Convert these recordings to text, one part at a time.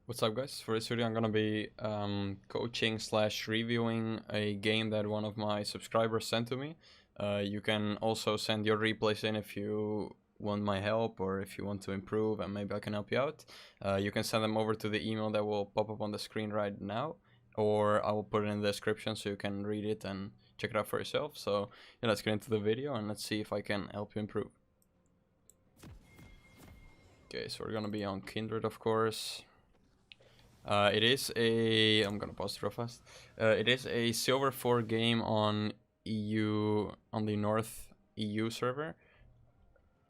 What's up, guys? For this video I'm gonna be coaching / reviewing a game that one of my subscribers sent to me. You can also send your replays in if you want my help or if you want to improve, and maybe I can help you out. You can send them over to the email that will pop up on the screen right now, or I will put it in the description so you can read it and check it out for yourself. So yeah, let's get into the video and let's see if I can help you improve. Okay, so we're gonna be on Kindred, of course. It is a... I'm gonna pause it real fast. It is a Silver 4 game on EU, on the North EU server.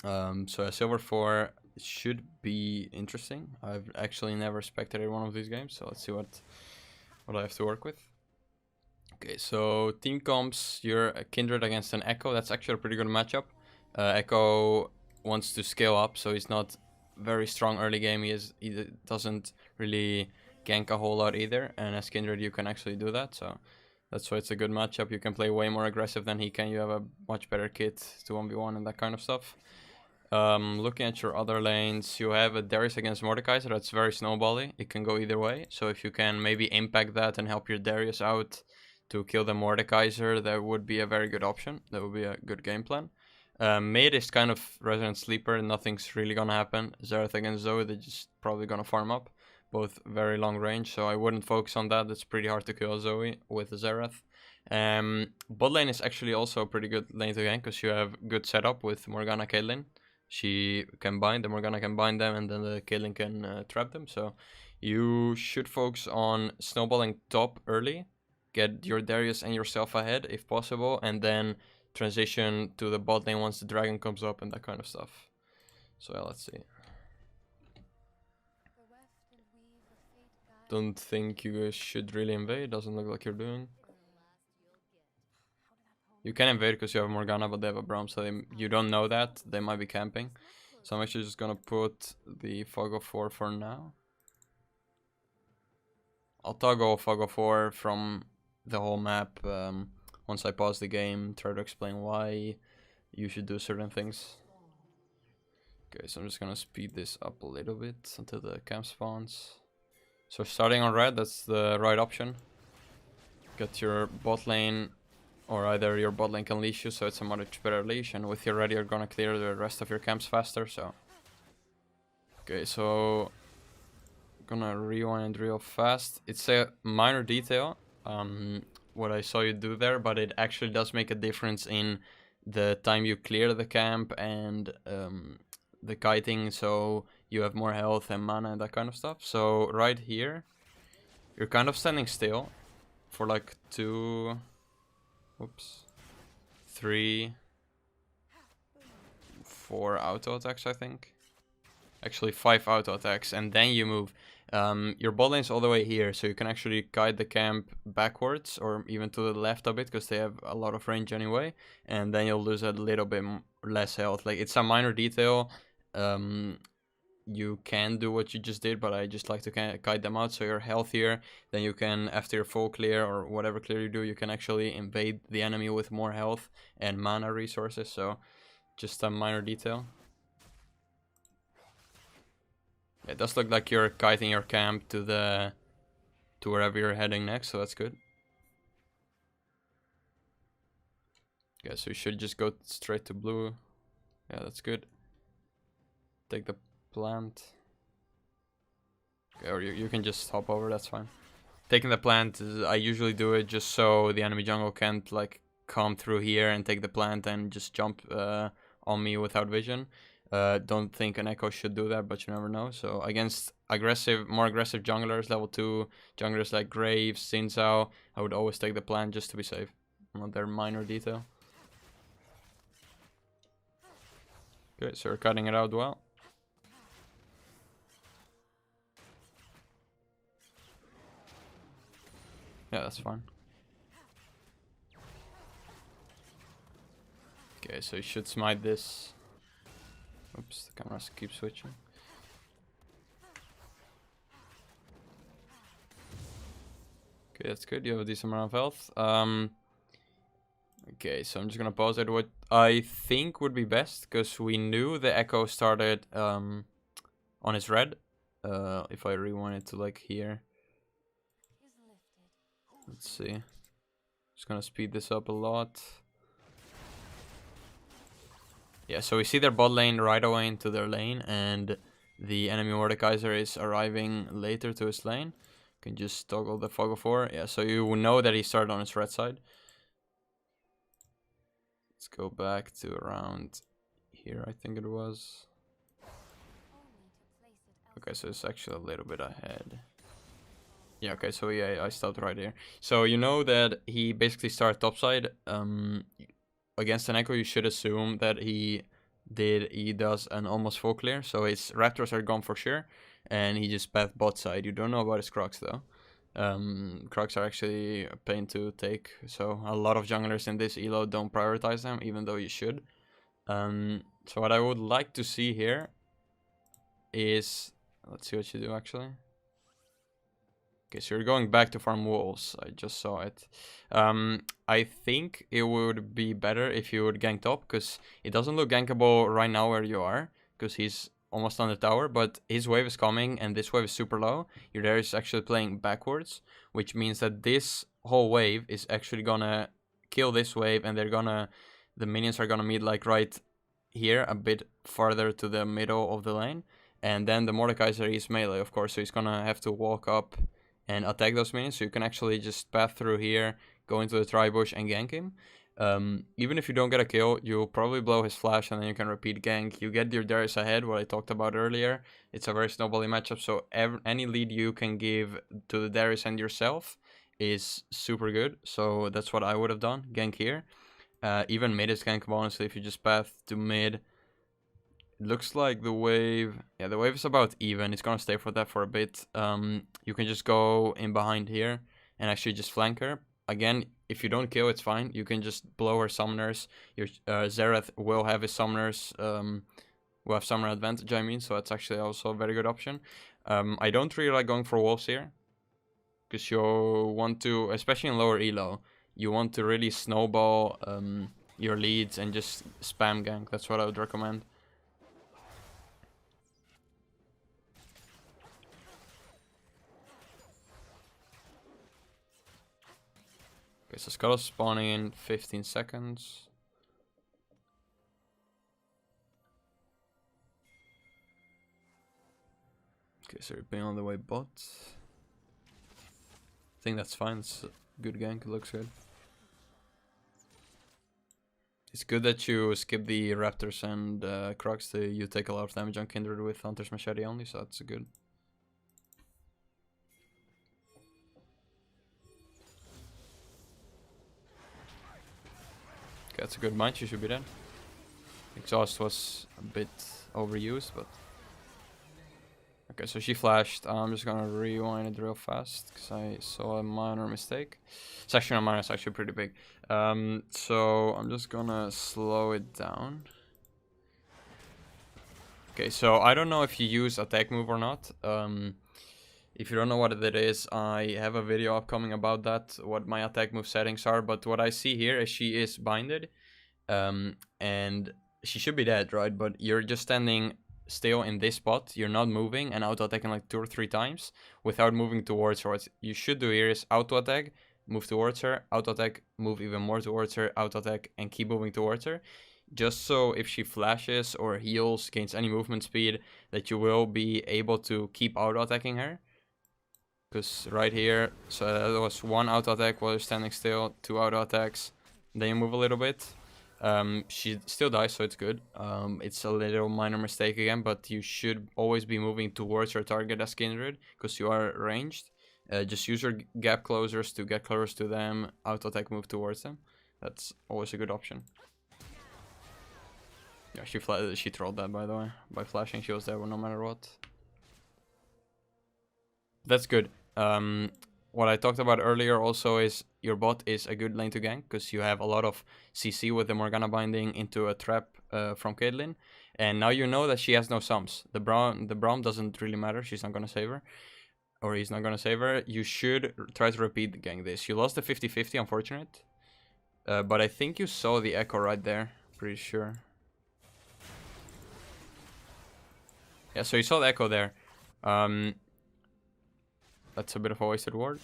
So a Silver 4 should be interesting. I've actually never spectated one of these games, so let's see what I have to work with. Okay, so team comps, you're a Kindred against an Echo. That's actually a pretty good matchup. Echo wants to scale up, so he's not very strong early game. He doesn't really gank a whole lot either, and as Kindred you can actually do that, so that's why it's a good matchup. You can play way more aggressive than he can. You have a much better kit to 1v1 and that kind of stuff. Looking at your other lanes, you have a Darius against Mordekaiser. That's very snowbally. It can go either way, so if you can maybe impact that and help your Darius out to kill the Mordekaiser, that would be a very good option. That would be a good game plan. Mid is kind of Resident Sleeper. Nothing's really gonna happen. Xerath against Zoe, they're just probably gonna farm up. Both very long range, so I wouldn't focus on that. It's pretty hard to kill Zoe with Xerath. Bot lane is actually also a pretty good lane to gank because you have good setup with Morgana Caitlyn. She can bind, the Morgana can bind them, and then the Caitlyn can trap them. So you should focus on snowballing top early, get your Darius and yourself ahead if possible, and then transition to the bot lane once the dragon comes up and that kind of stuff. So yeah, let's see. Don't think you guys should really invade. Doesn't look like you're doing. You can invade because you have Morgana, but they have a Braum, so you don't know that. They might be camping. So I'm actually just gonna put the Fog of 4 for now. I'll toggle Fog of 4 from the whole map once I pause the game, try to explain why you should do certain things. Okay, so I'm just gonna speed this up a little bit until the camp spawns. So starting on red, that's the right option. Get your bot lane, or either your bot lane can leash you, so it's a much better leash, and with your red you're gonna clear the rest of your camps faster, so... Okay, so... Gonna rewind real fast. It's a minor detail, what I saw you do there, but it actually does make a difference in the time you clear the camp and the kiting, so you have more health and mana and that kind of stuff. So right here, you're kind of standing still for like 2, 3, 4 auto attacks, I think. Actually 5 auto attacks, and then you move. Your bot lane's all the way here, so you can actually guide the camp backwards or even to the left a bit because they have a lot of range anyway, and then you'll lose a little bit less health. Like, it's a minor detail. You can do what you just did, but I just like to kind of guide them out so you're healthier. Then you can, after your full clear or whatever clear you do, you can actually invade the enemy with more health and mana resources. So just a minor detail. It does look like you're kiting your camp to wherever you're heading next, so that's good. Okay, so you should just go straight to blue. Yeah, that's good. Take the plant. Okay, or you can just hop over, that's fine. Taking the plant, I usually do it just so the enemy jungle can't like come through here and take the plant and just jump on me without vision. Don't think an Echo should do that, but you never know. So against more aggressive junglers, level 2 junglers like Graves, Xin Zhao, I would always take the plant just to be safe. Another minor detail. Okay, so you're cutting it out well. Yeah, that's fine. Okay, so you should smite this. Oops, the cameras keep switching. Okay, that's good. You have a decent amount of health. Okay, so I'm just gonna pause it. What I think would be best, because we knew the Echo started on his red. if I rewind it to like here. Let's see. Just gonna speed this up a lot. Yeah, so we see their bot lane right away into their lane, and the enemy Mordekaiser is arriving later to his lane. Can just toggle the fog of war. Yeah, so you know that he started on his red side. Let's go back to around here, I think it was. Okay, so it's actually a little bit ahead. Yeah, okay, so yeah, I stopped right here. So you know that he basically started topside. Against an Echo, you should assume that he does an almost full clear. So his Raptors are gone for sure, and he just path bot side. You don't know about his Crocs though. Crocs are actually a pain to take, so a lot of junglers in this elo don't prioritize them, even though you should. So what I would like to see here is, let's see what you do actually. Okay, so you're going back to farm walls. I just saw it. I think it would be better if you would gank top, because it doesn't look gankable right now where you are, because he's almost on the tower, but his wave is coming and this wave is super low. Your Darius is actually playing backwards, which means that this whole wave is actually gonna kill this wave, and the minions are gonna meet like right here, a bit farther to the middle of the lane, and then the Mordekaiser is melee, of course, so he's gonna have to walk up and attack those minions, so you can actually just path through here, go into the tri-bush and gank him. Even if you don't get a kill, you'll probably blow his flash and then you can repeat gank. You get your Darius ahead, what I talked about earlier. It's a very snowbally matchup, so any lead you can give to the Darius and yourself is super good. So that's what I would have done, gank here. Even mid is gankable, honestly, if you just path to mid. It looks like the wave is about even. It's gonna stay for that for a bit. You can just go in behind here and actually just flank her. Again, if you don't kill, it's fine. You can just blow her summoners. Your Xerath will have his summoners. Will have summoner advantage, I mean, so that's actually also a very good option. I don't really like going for wolves here, because you want to, especially in lower elo, you want to really snowball your leads and just spam gank. That's what I would recommend. Okay, so Skull is spawning in 15 seconds. Okay, so you're being on the way bot. I think that's fine. It's a good gank. It looks good. It's good that you skip the Raptors and Crocs. You take a lot of damage on Kindred with Hunter's Machete only, so that's good. Okay, that's a good match. You should be dead. Exhaust was a bit overused, but... Okay, so she flashed. I'm just gonna rewind it real fast, because I saw a minor mistake. It's actually not minor, it's actually pretty big. So I'm just gonna slow it down. Okay, so I don't know if you use attack move or not. If you don't know what it is, I have a video upcoming about that, what my attack move settings are. But what I see here is she is binded, and she should be dead, right? But you're just standing still in this spot, you're not moving and auto-attacking like 2 or 3 times without moving towards her. What you should do here is auto-attack, move towards her, auto-attack, move even more towards her, auto-attack, and keep moving towards her. Just so if she flashes or heals, gains any movement speed, that you will be able to keep auto-attacking her. Because right here, so that was 1 auto-attack while you're standing still, 2 auto-attacks, then you move a little bit. She still dies, so it's good. It's a little minor mistake again, but you should always be moving towards your target as Kindred, because you are ranged. Just use your gap closers to get close to them, auto-attack, move towards them. That's always a good option. Yeah, she trolled that, by the way. By flashing, she was there no matter what. That's good. What I talked about earlier also is your bot is a good lane to gank, because you have a lot of CC with the Morgana binding into a trap from Caitlyn. And now you know that she has no sums. The Braum doesn't really matter. She's not going to save her. Or he's not going to save her. You should try to repeat gank this. You lost the 50-50, unfortunate. But I think you saw the Echo right there. Pretty sure. Yeah, so you saw the Echo there. That's a bit of a wasted word.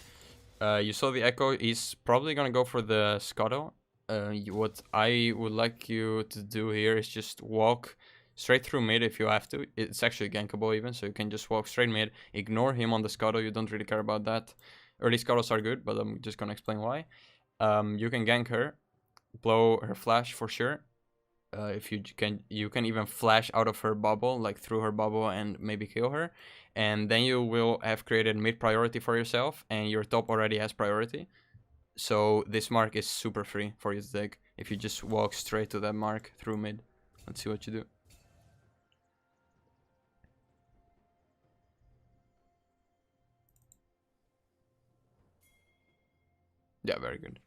You saw the Echo. He's probably gonna go for the Scuttle. What I would like you to do here is just walk straight through mid if you have to. It's actually gankable even, so you can just walk straight mid. Ignore him on the Scuttle. You don't really care about that. Early Scuttles are good, but I'm just gonna explain why. You can gank her, blow her flash for sure. If you can even flash out of her bubble, like through her bubble, and maybe kill her. And then you will have created mid priority for yourself, and your top already has priority. So this mark is super free for you to take if you just walk straight to that mark through mid. Let's see what you do. Yeah, very good.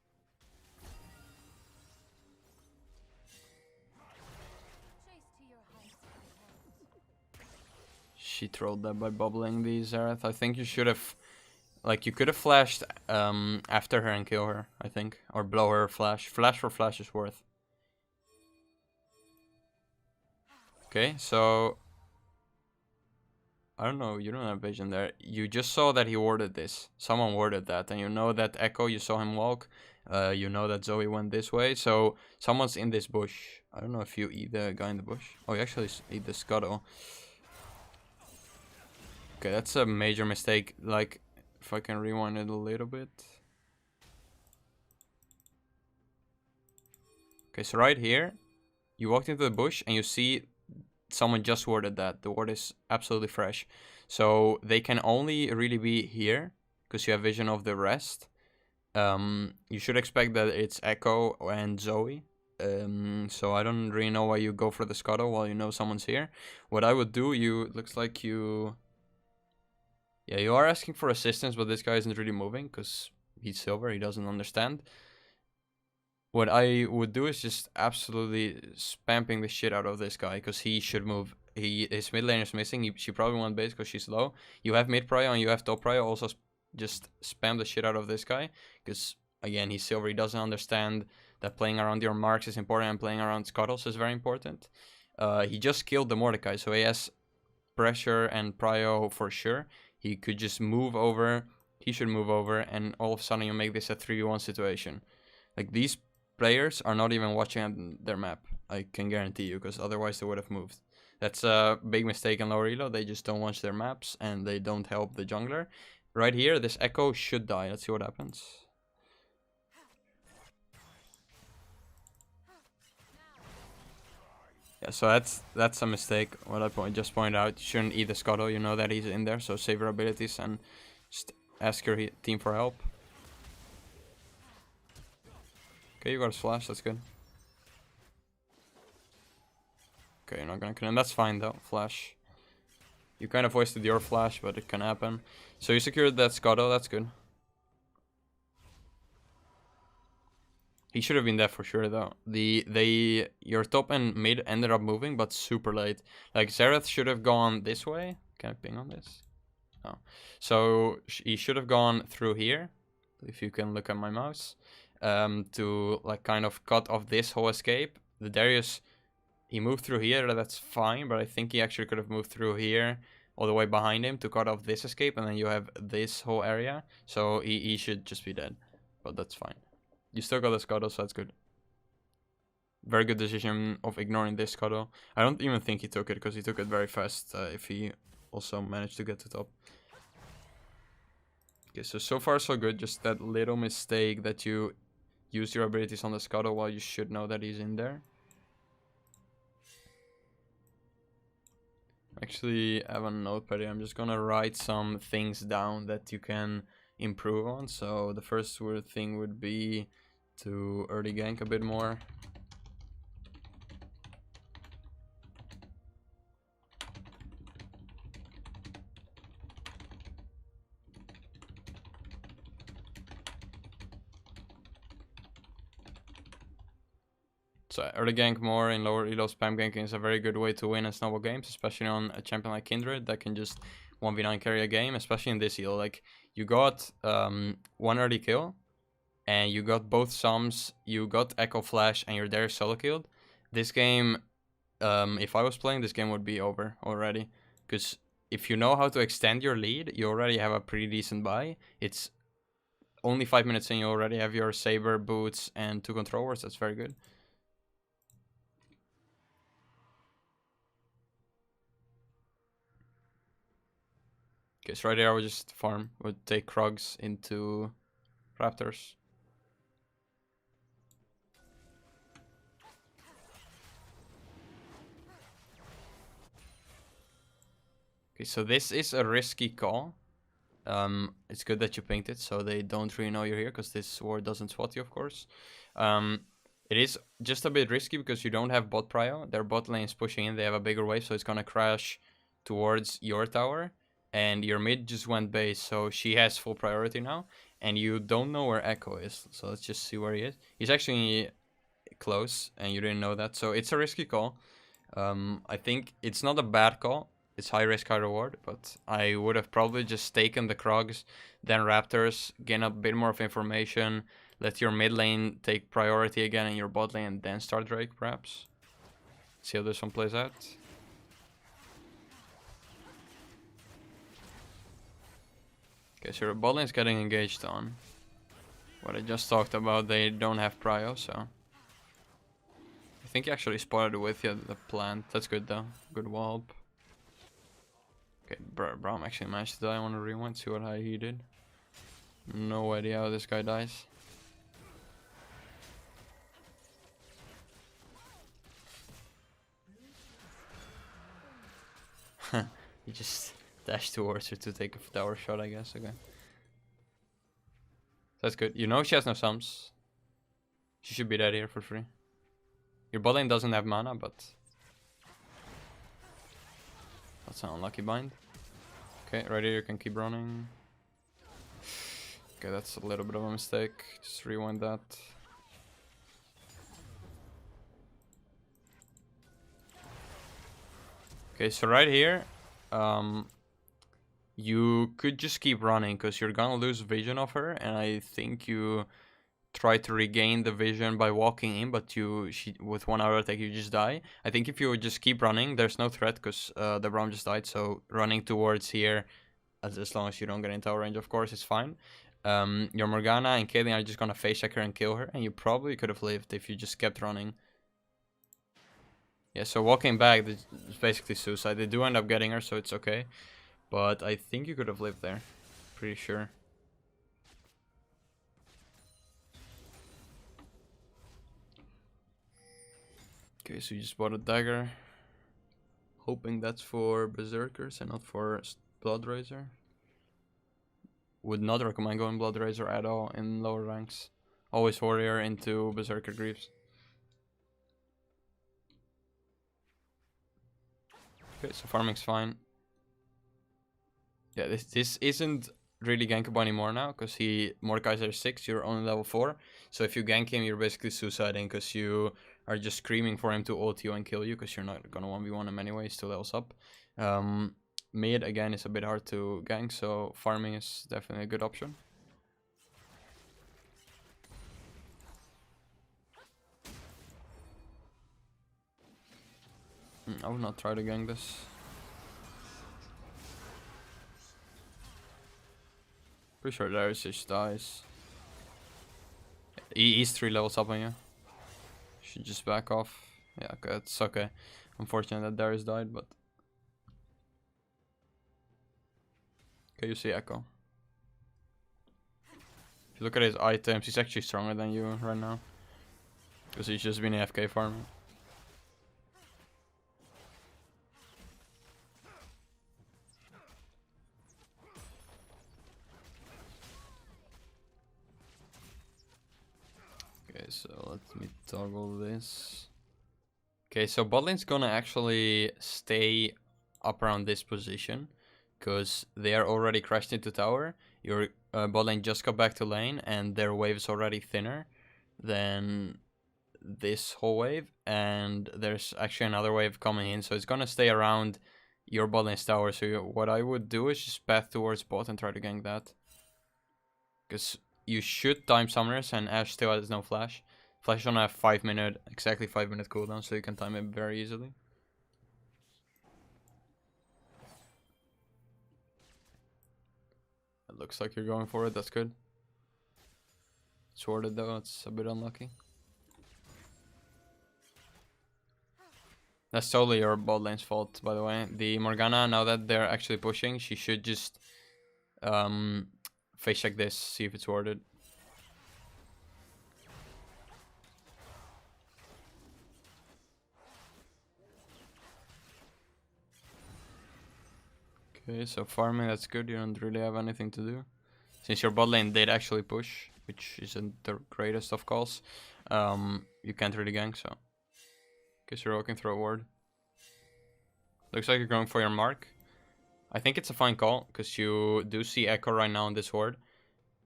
She trolled that by bubbling the Zareth. I think you should have... Like, you could have flashed after her and kill her, I think. Or blow her flash. Flash for flash is worth. Okay, so... I don't know, you don't have vision there. You just saw that he warded this. Someone warded that. And you know that Echo, you saw him walk. You know that Zoe went this way. So, someone's in this bush. I don't know if you eat the guy in the bush. Oh, you actually eat the Scuttle. Okay, that's a major mistake. Like... If I can rewind it a little bit. Okay, so right here, you walked into the bush and you see someone just warded that. The ward is absolutely fresh. So they can only really be here because you have vision of the rest. You should expect that it's Echo and Zoe. So I don't really know why you go for the Scuttle while you know someone's here. What I would do, looks like you... Yeah, you are asking for assistance, but this guy isn't really moving because he's silver, he doesn't understand. What I would do is just absolutely spamming the shit out of this guy because he should move. His mid lane is missing. She probably won't base because she's low. You have mid prio and you have top prio. Also, just spam the shit out of this guy because, again, he's silver. He doesn't understand that playing around your marks is important and playing around scuttles is very important. He just killed the Mordecai, so he has pressure and prio for sure. He could just move over, he should move over, and all of a sudden you make this a 3v1 situation. Like, these players are not even watching their map, I can guarantee you, because otherwise they would have moved. That's a big mistake in lower elo, they just don't watch their maps, and they don't help the jungler. Right here, this Echo should die, let's see what happens. Yeah, so that's a mistake. What I just pointed out, you shouldn't eat the Scuttle. You know that he's in there, so save your abilities and just ask your team for help. Okay, you got a flash. That's good. Okay, you're not gonna kill him. That's fine though. Flash. You kind of wasted your flash, but it can happen. So you secured that Scuttle. That's good. He should have been there for sure though. Your top and mid ended up moving, but super late. Like, Zareth should have gone this way. Can I ping on this? No. So he should have gone through here, if you can look at my mouse, to like kind of cut off this whole escape. The Darius, he moved through here, that's fine, but I think he actually could have moved through here all the way behind him to cut off this escape, and then you have this whole area. So he should just be dead, but that's fine. You still got the Scuttle, so that's good. Very good decision of ignoring this Scuttle. I don't even think he took it, because he took it very fast if he also managed to get to top. Okay, so far so good. Just that little mistake that you use your abilities on the Scuttle while you should know that he's in there. Actually, I have a notepad here. I'm just gonna write some things down that you can improve on. So the first thing would be to early gank a bit more. So early gank more in lower elo. Spam ganking is a very good way to win in snowball games, especially on a champion like Kindred that can just 1v9 carry a game, especially in this elo. Like, you got one early kill, and you got both sums, you got Echo Flash, and you're there solo killed. This game, if I was playing, this game would be over already. Because if you know how to extend your lead, you already have a pretty decent buy. It's only 5 minutes and you already have your Saber, Boots, and 2 controllers. That's very good. Okay, so right here I would just farm. Would take Krugs into Raptors. Okay, so this is a risky call. It's good that you pinged it, so they don't really know you're here, because this ward doesn't spot you, of course. It is just a bit risky because you don't have bot prio. Their bot lane is pushing in, they have a bigger wave, so it's gonna crash towards your tower. And your mid just went base, so she has full priority now. And you don't know where Echo is, so let's just see where he is. He's actually close, and you didn't know that, so it's a risky call. I think it's not a bad call. It's high risk, high reward, but I would have probably just taken the Krugs, then Raptors, gain a bit more of information, let your mid lane take priority again in your bot lane, and then start Drake, perhaps. See how this one plays out. Okay, so your bot lane is getting engaged on. What I just talked about, they don't have prio, so... I think he actually spotted with you the plant. That's good though. Good wallop. Okay, Braum actually managed to die. I want to rewind, see what high he did. No idea how this guy dies. He just dashed towards her to take a tower shot, I guess. Okay. That's good. You know she has no sums. She should be dead here for free. Your bot lane doesn't have mana, but... That's an unlucky bind. Okay, right here you can keep running. Okay, that's a little bit of a mistake. Just rewind that. Okay, so right here, you could just keep running because you're gonna lose vision of her, and I think you try to regain the vision by walking in, but with 1 hour attack you just die. I think if you would just keep running, there's no threat because the Braum just died, so running towards here, as long as you don't get into tower range, of course, is fine. Your Morgana and Caitlyn are just gonna face check her and kill her, and you probably could have lived if you just kept running. Yeah, so walking back is basically suicide. They do end up getting her, so it's okay. But I think you could have lived there. Pretty sure. Okay, so you just bought a dagger. Hoping that's for Berserkers and not for Bloodraiser. Would not recommend going Bloodraiser at all in lower ranks. Always Warrior into Berserker Greaves. Okay, so farming's fine. Yeah, this isn't really gankable anymore now, because Mordekaiser is 6, you're only level 4. So if you gank him, you're basically suiciding, because you are just screaming for him to ult you and kill you, because you're not gonna 1v1 him anyway, he's 2 levels up. Mid, again, is a bit hard to gank, so farming is definitely a good option. I would not try to gank this. Pretty sure Darius just dies. He's 3 levels up on you. Should just back off. Yeah, okay, it's okay. Unfortunate that Darius died, but... Okay, you see Echo. If you look at his items, he's actually stronger than you right now. Because he's just been AFK farming. Okay, so let me toggle this. Okay, so bot lane's gonna actually stay up around this position, because they are already crashed into tower. Your bot lane just got back to lane, and their wave is already thinner than this whole wave, and there's actually another wave coming in, so it's gonna stay around your bot lane's tower. So what I would do is just path towards bot and try to gank that, because you should time summoners, and Ashe still has no flash. Flash is on a 5 minute, exactly 5 minute cooldown, so you can time it very easily. It looks like you're going for it, that's good. It's warded though, it's a bit unlucky. That's totally your bot lane's fault, by the way. The Morgana, now that they're actually pushing, she should just face check this, see if it's warded. Okay, so farming, that's good. You don't really have anything to do. Since your bot lane did actually push, which isn't the greatest of calls, you can't really gank, so... Guess you're walking through a ward. Looks like you're going for your mark. I think it's a fine call, because you do see Echo right now in this ward.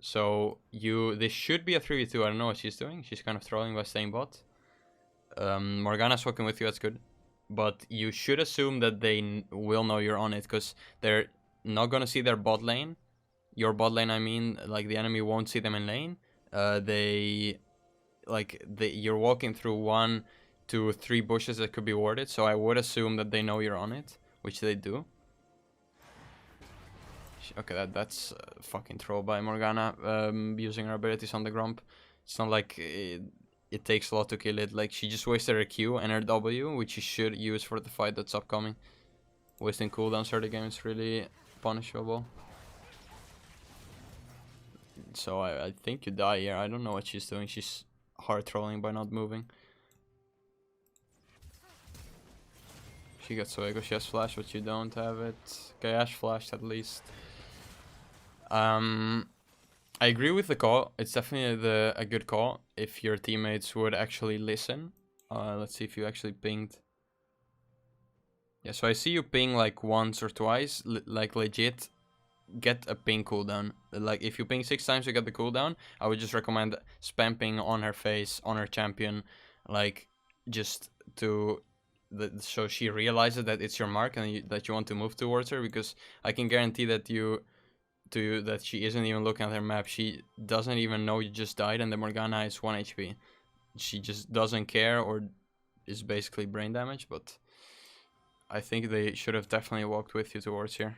So this should be a 3v2. I don't know what she's doing. She's kind of trolling by staying bot. Morgana's walking with you, that's good. But you should assume that they will know you're on it, because they're not going to see their bot lane. Your bot lane, I mean, like the enemy won't see them in lane. You're walking through 1, 2, 3 bushes that could be warded, so I would assume that they know you're on it, which they do. Okay, that's fucking troll by Morgana, using her abilities on the Grump. It's not like it takes a lot to kill it. Like, she just wasted her Q and her W, which she should use for the fight that's upcoming. Wasting cooldowns early game is really punishable. So I think you die here. I don't know what she's doing. She's hard trolling by not moving. She gets Fuego, she has flash, but you don't have it. Okay, Ash flashed at least. I agree with the call. It's definitely a good call if your teammates would actually listen. Let's see if you actually pinged. Yeah, so I see you ping like once or twice, like legit get a ping cooldown. Like if you ping 6 times you get the cooldown, I would just recommend spam ping on her face, on her champion, like just to... so she realizes that it's your mark and that you want to move towards her, because I can guarantee that that she isn't even looking at her map. She doesn't even know you just died and the Morgana is 1 HP. She just doesn't care, or is basically brain damage, but I think they should have definitely walked with you towards here.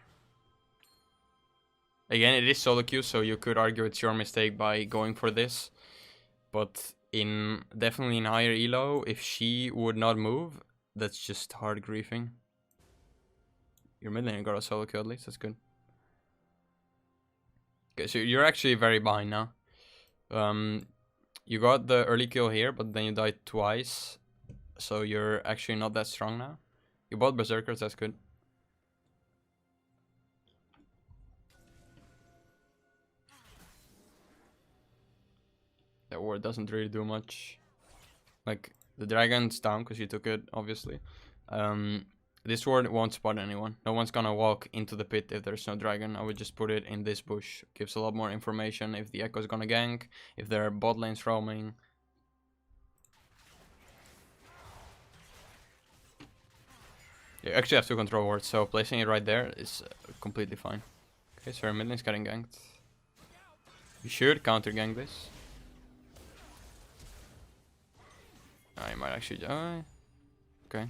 Again, it is solo queue, so you could argue it's your mistake by going for this, but definitely in higher elo, if she would not move, that's just hard griefing. Your mid lane got a solo kill at least, that's good. Okay, so you're actually very behind now. You got the early kill here, but then you died twice. So you're actually not that strong now. You bought Berserkers, that's good. That ward doesn't really do much. Like, the dragon's down because you took it, obviously. This ward won't spot anyone. No one's gonna walk into the pit if there's no dragon. I would just put it in this bush. Gives a lot more information if the Echo's gonna gank, if there are bot lanes roaming. You actually have to control wards, so placing it right there is completely fine. Okay, so our mid lane's getting ganked. You should counter gank this. I might actually die. Okay.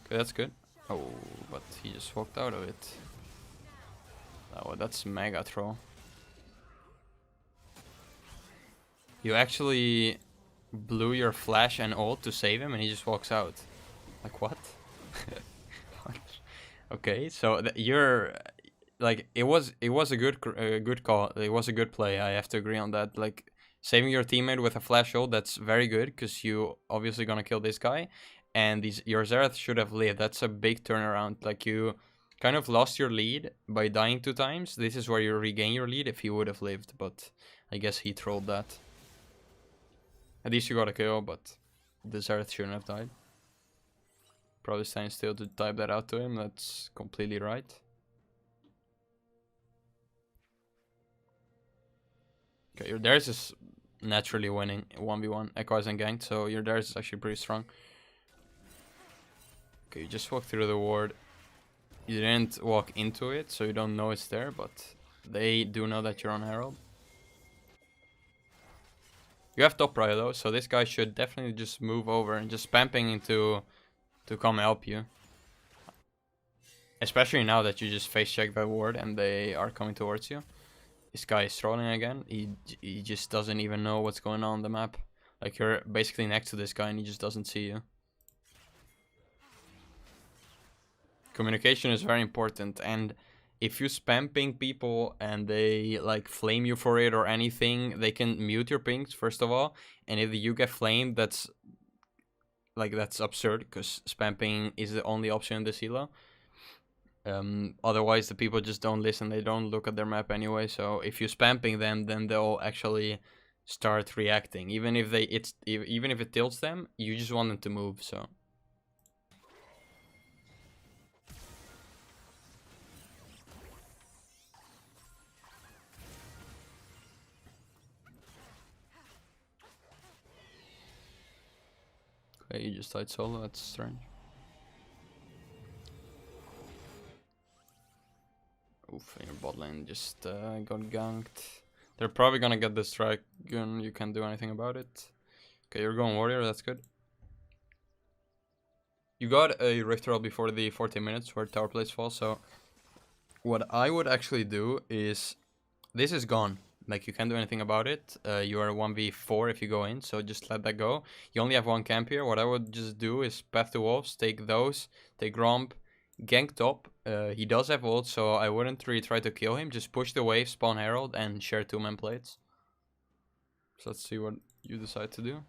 Okay, that's good. Oh, but he just walked out of it. Oh, that's mega troll. You actually blew your flash and ult to save him and he just walks out. Like, what? Okay, so you're... Like, it was a good call. It was a good play, I have to agree on that. Like, saving your teammate with a flash ult, that's very good, because you obviously gonna kill this guy. And your Xerath should have lived. That's a big turnaround. Like, you kind of lost your lead by dying 2 times. This is where you regain your lead if he would have lived, but I guess he trolled that. At least you got a kill, but the Xerath shouldn't have died. Probably staying still to type that out to him. That's completely right. Okay, your Darius is naturally winning 1v1. Echo hasn't ganked, so your Darius is actually pretty strong. Okay, you just walked through the ward. You didn't walk into it, so you don't know it's there, but they do know that you're on Herald. You have top prio though, so this guy should definitely just move over and just spam ping to come help you. Especially now that you just face check that ward and they are coming towards you. This guy is trolling again. He just doesn't even know what's going on the map. Like, you're basically next to this guy and he just doesn't see you. Communication is very important, and if you spam ping people and they like flame you for it or anything, they can mute your pings first of all. And if you get flamed, that's absurd, because spam ping is the only option in this elo. Otherwise the people just don't listen, they don't look at their map anyway. So if you spam ping them, then they'll actually start reacting. Even if even if it tilts them, you just want them to move. So okay, you just died solo, that's strange. Oof, your bot lane just got ganked. They're probably gonna get this dragon, you can't do anything about it. Okay, you're going warrior, that's good. You got a Rift Roll before the 14 minutes where tower plates fall, so what I would actually do is, this is gone. Like, you can't do anything about it. You are 1v4 if you go in, so just let that go. You only have one camp here. What I would just do is path to wolves, take those, take Gromp, gank top. He does have ult, so I wouldn't really try to kill him. Just push the wave, spawn Herald, and share 2-man plates. So let's see what you decide to do.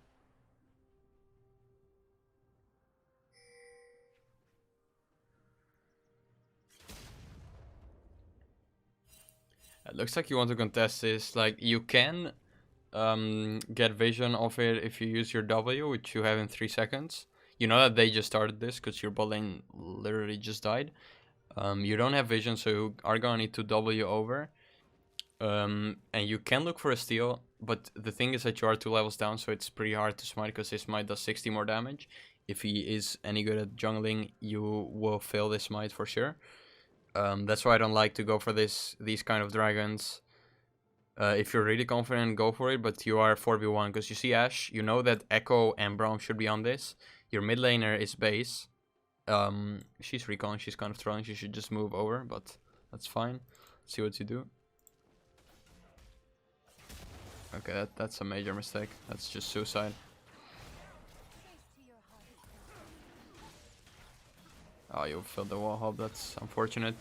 It looks like you want to contest this. Like, you can get vision of it if you use your W, which you have in 3 seconds. You know that they just started this because your bot lane literally just died. You don't have vision, so you are gonna need to W over. And you can look for a steal, but the thing is that you are 2 levels down, so it's pretty hard to smite because his smite does 60 more damage. If he is any good at jungling, you will fail this smite for sure. That's why I don't like to go for these kind of dragons. If you're really confident, go for it, but you are 4v1, because you see Ashe, you know that Echo and Braum should be on this. Your mid laner is base. She's recalling, she's kind of trolling, she should just move over, but that's fine. See what you do. Okay, that's a major mistake. That's just suicide. Oh, you filled the wall hop, that's unfortunate.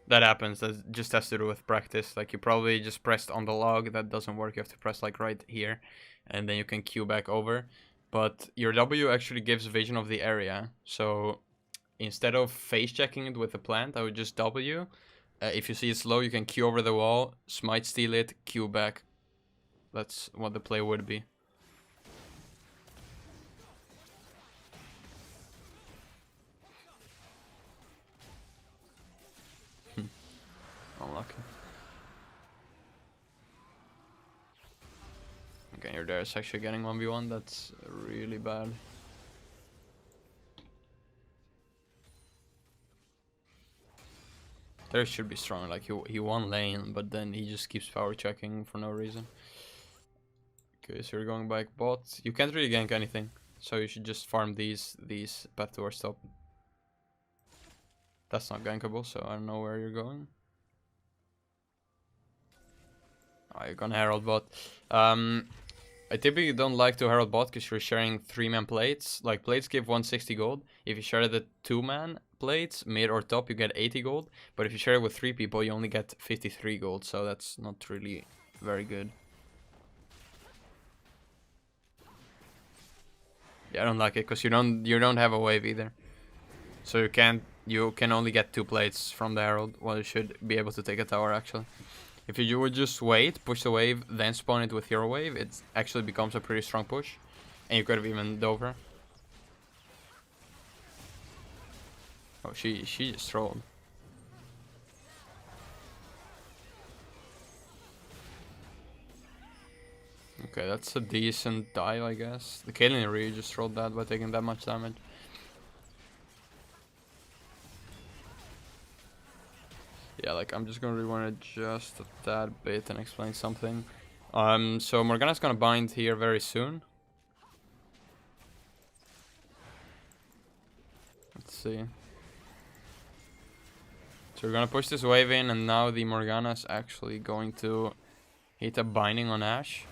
That happens, that just has to do with practice. Like, you probably just pressed on the log, that doesn't work, you have to press like right here. And then you can queue back over. But your W actually gives vision of the area. So instead of face checking it with the plant, I would just W. If you see it's low, you can queue over the wall, smite steal it, queue back. That's what the play would be. Unlucky. Okay, your Darius actually getting 1v1, that's really bad. Darius should be strong, like he won lane, but then he just keeps power checking for no reason. Okay, so you're going back bot. You can't really gank anything, so you should just farm these path towards top. That's not gankable, so I don't know where you're going. Oh, you're gonna Herald bot. I typically don't like to Herald bot because you're sharing 3-man plates. Like, plates give 160 gold. If you share the 2-man plates, mid or top, you get 80 gold. But if you share it with 3 people, you only get 53 gold. So that's not really very good. Yeah, I don't like it because you don't have a wave either. So you can only get 2 plates from the Herald. Well, you should be able to take a tower actually. If you would just wait, push the wave, then spawn it with your wave, it actually becomes a pretty strong push. And you could have even Dover. Oh, she just trolled. Okay, that's a decent dive, I guess. The Caitlyn really just trolled that by taking that much damage. Yeah, like, I'm just gonna rewind it just a tad bit and explain something. So Morgana's gonna bind here very soon. Let's see. So we're gonna push this wave in, and now the Morgana's actually going to hit a binding on Ashe.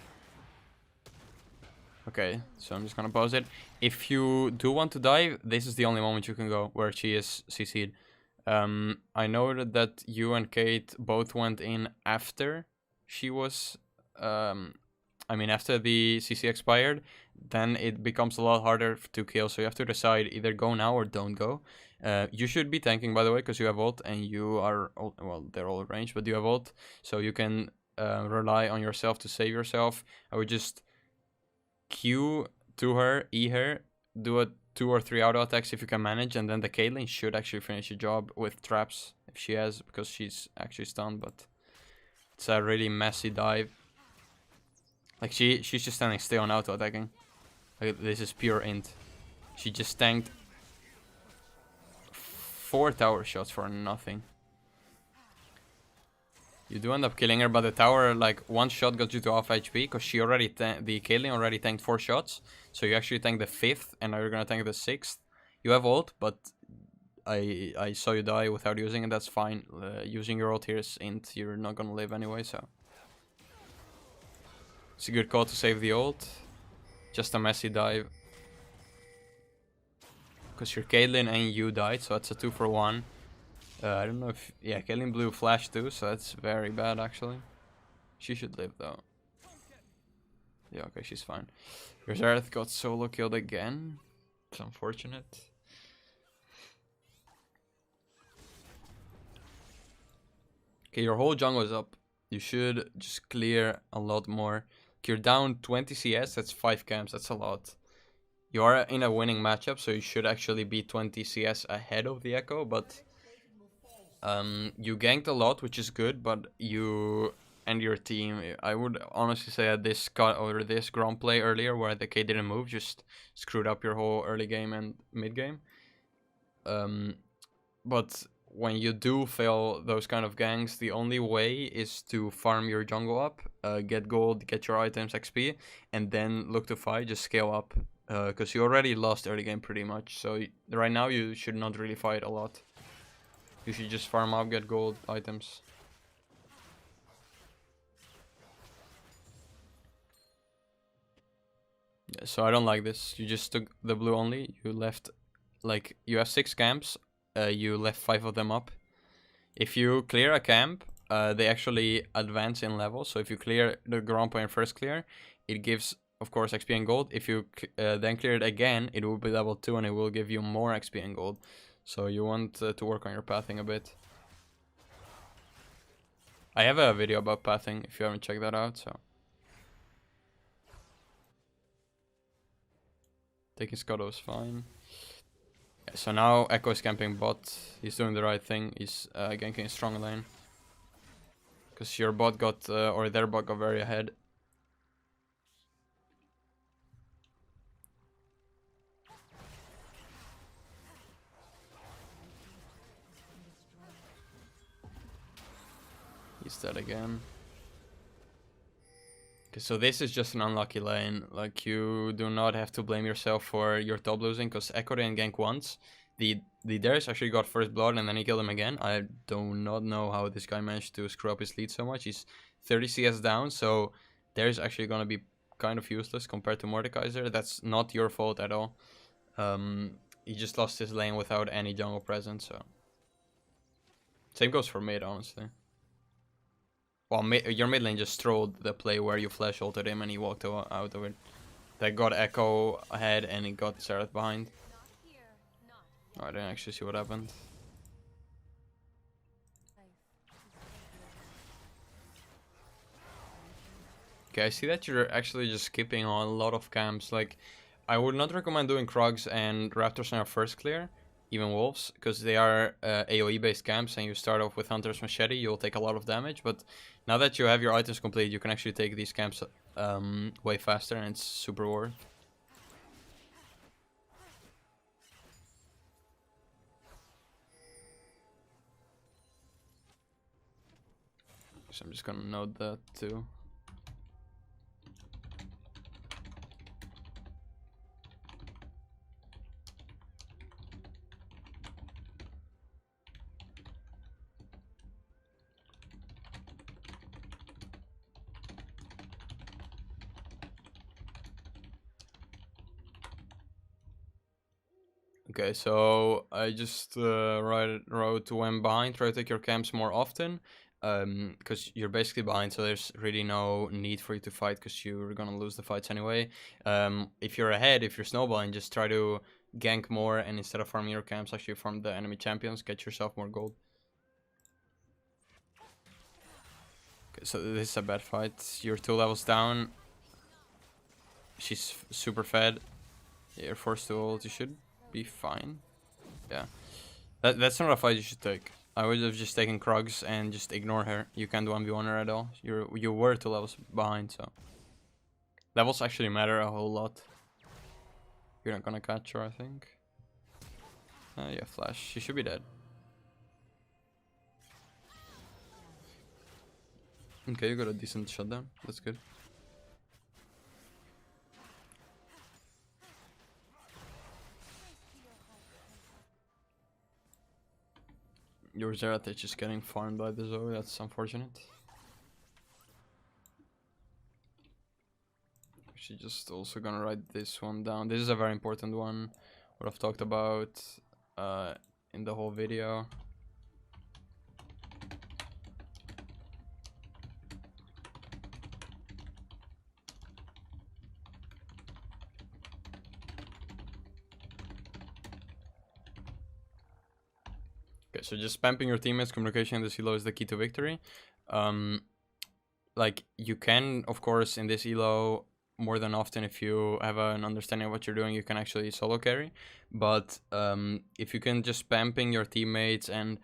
Okay, so I'm just gonna pause it. If you do want to dive, this is the only moment you can go where she is CC'd. I know that you and Kate both went in after she was, after the CC expired. Then it becomes a lot harder to kill, so you have to decide either go now or don't go. You should be tanking, by the way, because you have ult and you are, well, they're all ranged, but you have ult, so you can rely on yourself to save yourself. I would just Q to her, E her, do a 2 or 3 auto attacks if you can manage, and then the Caitlyn should actually finish the job with traps if she has, because she's actually stunned, but it's a really messy dive. Like she's just standing still and auto attacking. Like, this is pure int. She just tanked 4 tower shots for nothing. You do end up killing her, but the tower, like, 1 shot got you to half HP, because she already the Caitlyn already tanked 4 shots. So you actually tanked the 5th, and now you're gonna tank the 6th. You have ult, but I saw you die without using it, that's fine. Using your ult here is int, you're not gonna live anyway, so. It's a good call to save the ult. Just a messy dive. Because your Caitlyn and you died, so it's a 2 for 1. I don't know if... Yeah, Caitlyn blew flash too, so that's very bad actually. She should live though. Yeah, okay, she's fine. Your Zareth got solo killed again. It's unfortunate. Okay, your whole jungle is up. You should just clear a lot more. You're down 20 CS, that's 5 camps, that's a lot. You are in a winning matchup, so you should actually be 20 CS ahead of the Echo, but... you ganked a lot, which is good, but you and your team, I would honestly say that this Grand play earlier where the K didn't move just screwed up your whole early game and mid game. But when you do fail those kind of ganks, the only way is to farm your jungle up, get gold, get your items, XP, and then look to fight, just scale up. Because you already lost early game pretty much, so right now you should not really fight a lot. You should just farm up, get gold items. Yeah, so I don't like this. You just took the blue only. You left, like, you have 6 camps. You left 5 of them up. If you clear a camp, they actually advance in level. So if you clear the Grand Point first clear, it gives, of course, XP and gold. If you then clear it again, it will be level 2 and it will give you more XP and gold. So you want to work on your pathing a bit. I have a video about pathing if you haven't checked that out, so. Taking Scotto is fine. Yeah, so now Echo is camping bot. He's doing the right thing. He's ganking a strong lane. Because your bot got, or their bot got very ahead. He's dead again. Okay, so this is just an unlucky lane. Like, you do not have to blame yourself for your top losing, because Echo didn't gank once. The Darius actually got first blood and then he killed him again. I do not know how this guy managed to screw up his lead so much. He's 30 CS down, so Darius actually gonna be kind of useless compared to Mordekaiser. That's not your fault at all. He just lost his lane without any jungle presence, so. Same goes for mid, honestly. Well, your mid lane just trolled the play where you flash ulted him and he walked out of it. That got Echo ahead and he got Zareth behind. Oh, I didn't actually see what happened. Okay, I see that you're actually just skipping on a lot of camps. Like, I would not recommend doing Krugs and Raptors on your first clear, even Wolves, because they are AoE based camps and you start off with Hunter's Machete, you'll take a lot of damage, but now that you have your items complete, you can actually take these camps way faster and it's super worth. So I'm just gonna note that too. Okay, so I just wrote when behind, try to take your camps more often. Because you're basically behind, so there's really no need for you to fight because you're gonna lose the fights anyway. If you're ahead, if you're snowballing, just try to gank more, and instead of farming your camps, actually farm the enemy champions, get yourself more gold. Okay, so this is a bad fight. You're 2 levels down. She's super fed. You're forced to ult. You should be fine. Yeah. That's not a fight you should take. I would have just taken Krugs and just ignore her. You can't 1v1 her at all. You were 2 levels behind, so levels actually matter a whole lot. You're not gonna catch her, I think. Yeah, flash. She should be dead. Okay, you got a decent shutdown. That's good. Your Zerath is just getting farmed by the Zoe. That's unfortunate. She's just also gonna write this one down. This is a very important one. What I've talked about in the whole video. Okay, so just spamming your teammates, communication in this elo is the key to victory. Like, you can, of course, in this elo, more than often, if you have an understanding of what you're doing, you can actually solo carry. But if you can just spamming your teammates and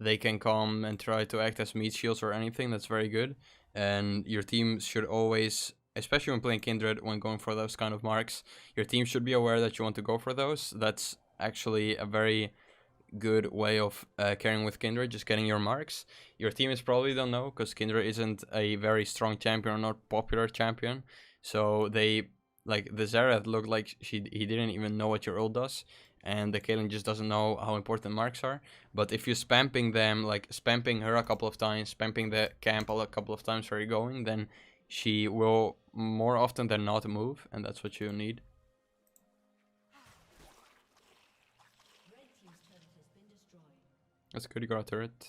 they can come and try to act as meat shields or anything, that's very good. And your team should always, especially when playing Kindred, when going for those kind of marks, your team should be aware that you want to go for those. That's actually a very good way of carrying with Kindred, just getting your marks. Your team is probably don't know because Kindred isn't a very strong champion or not popular champion, so they, like, the Zerath looked like he didn't even know what your ult does, and the Kaelin just doesn't know how important marks are. But if you're spamming them, like spamming her a couple of times, spamming the camp a couple of times where you're going, then she will more often than not move, and that's what you need. That's good, you got a turret.